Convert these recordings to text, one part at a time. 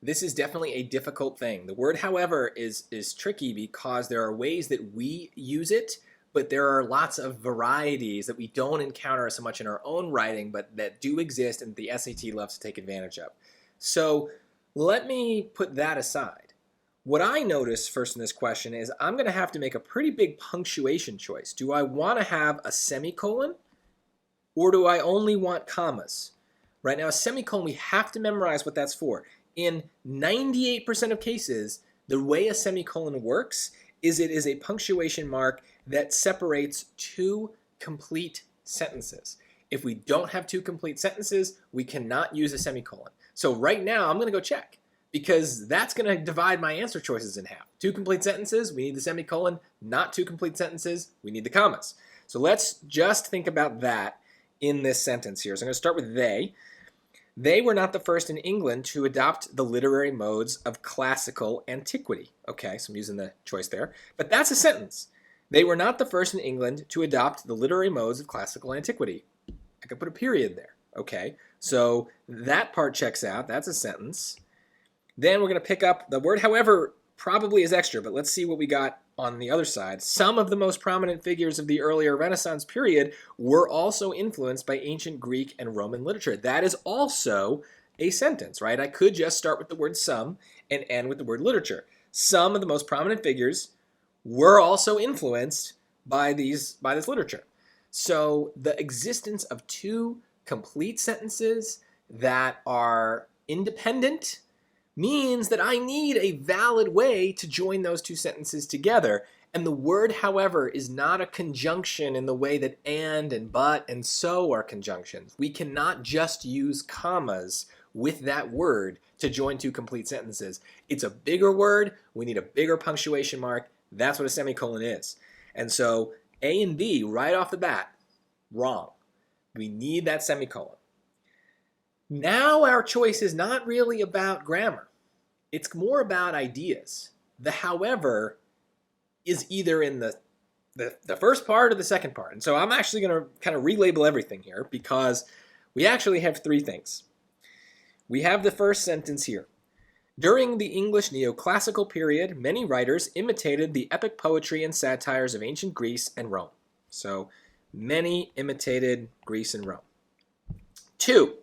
This is definitely a difficult thing. The word however is tricky because there are ways that we use it, but there are lots of varieties that we don't encounter so much in our own writing, but that do exist and the SAT loves to take advantage of. So let me put that aside. What I notice first in this question is I'm going to have to make a pretty big punctuation choice. Do I want to have a semicolon or do I only want commas? Right now, a semicolon, we have to memorize what that's for. In 98% of cases, the way a semicolon works is it is a punctuation mark that separates two complete sentences. If we don't have two complete sentences, we cannot use a semicolon. So right now, I'm going to go check because that's going to divide my answer choices in half. Two complete sentences, we need the semicolon. Not two complete sentences, we need the commas. So let's just think about that in this sentence here. So I'm going to start with they. They were not the first in England to adopt the literary modes of classical antiquity. Okay, so I'm using the choice there. But that's a sentence. They were not the first in England to adopt the literary modes of classical antiquity. I could put a period there. Okay, so that part checks out. That's a sentence. Then we're going to pick up the word however probably is extra, but let's see what we got on the other side. Some of the most prominent figures of the earlier Renaissance period were also influenced by ancient Greek and Roman literature. That is also a sentence, right? I could just start with the word some and end with the word literature. Some of the most prominent figures were also influenced by this literature. So the existence of two complete sentences that are independent means that I need a valid way to join those two sentences together. And the word however is not a conjunction in the way that and but and so are conjunctions. We cannot just use commas with that word to join two complete sentences. It's a bigger word. We need a bigger punctuation mark. That's what a semicolon is. And so A and B right off the bat, wrong. We need that semicolon. Now our choice is not really about grammar. It's more about ideas. The however is either in the first part or the second part. And so I'm actually going to kind of relabel everything here because we actually have three things. We have the first sentence here. During the English neoclassical period, many writers imitated the epic poetry and satires of ancient Greece and Rome. So many imitated Greece and Rome. 2.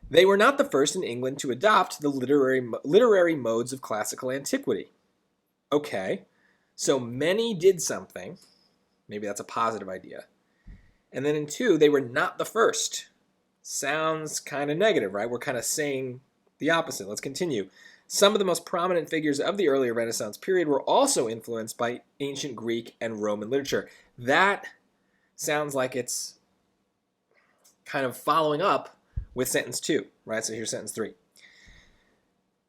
They were not the first in England to adopt the literary modes of classical antiquity. Okay, so many did something. Maybe that's a positive idea. And then in 2, they were not the first. Sounds kind of negative, right? We're kind of saying the opposite. Let's continue. Some of the most prominent figures of the earlier Renaissance period were also influenced by ancient Greek and Roman literature. That sounds like it's kind of following up with sentence 2, right? So here's sentence 3.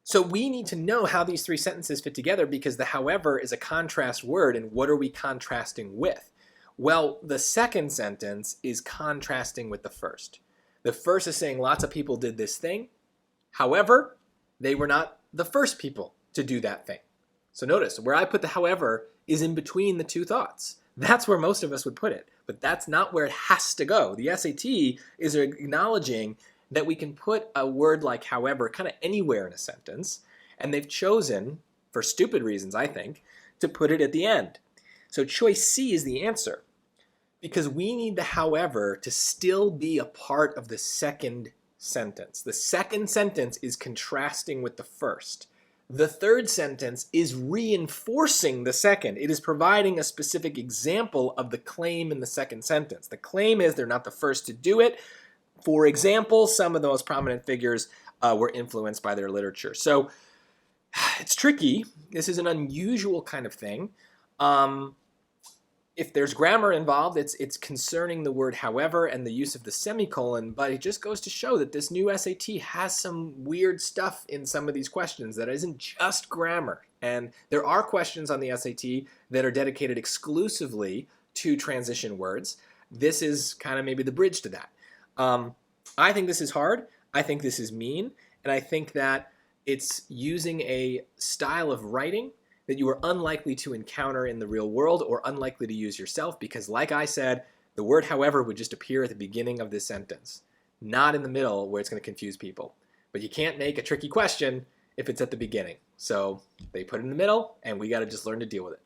So we need to know how these three sentences fit together because the however is a contrast word, and what are we contrasting with? Well, the second sentence is contrasting with the first. The first is saying lots of people did this thing. However, they were not the first people to do that thing. So notice, where I put the however is in between the two thoughts. That's where most of us would put it, but that's not where it has to go. The SAT is acknowledging that we can put a word like however kind of anywhere in a sentence, and they've chosen, for stupid reasons I think, to put it at the end. So choice C is the answer, because we need the however to still be a part of the second sentence. The second sentence is contrasting with the first. The third sentence is reinforcing the second. It is providing a specific example of the claim in the second sentence. The claim is they're not the first to do it. For example, some of the most prominent figures were influenced by their literature. So it's tricky. This is an unusual kind of thing. If there's grammar involved, it's concerning the word however and the use of the semicolon, but it just goes to show that this new SAT has some weird stuff in some of these questions that isn't just grammar. And there are questions on the SAT that are dedicated exclusively to transition words. This is kind of maybe the bridge to that. I think this is hard. I think this is mean. And I think that it's using a style of writing that you are unlikely to encounter in the real world or unlikely to use yourself because, like I said, the word however would just appear at the beginning of this sentence, not in the middle where it's going to confuse people. But you can't make a tricky question if it's at the beginning. So they put it in the middle, and we got to just learn to deal with it.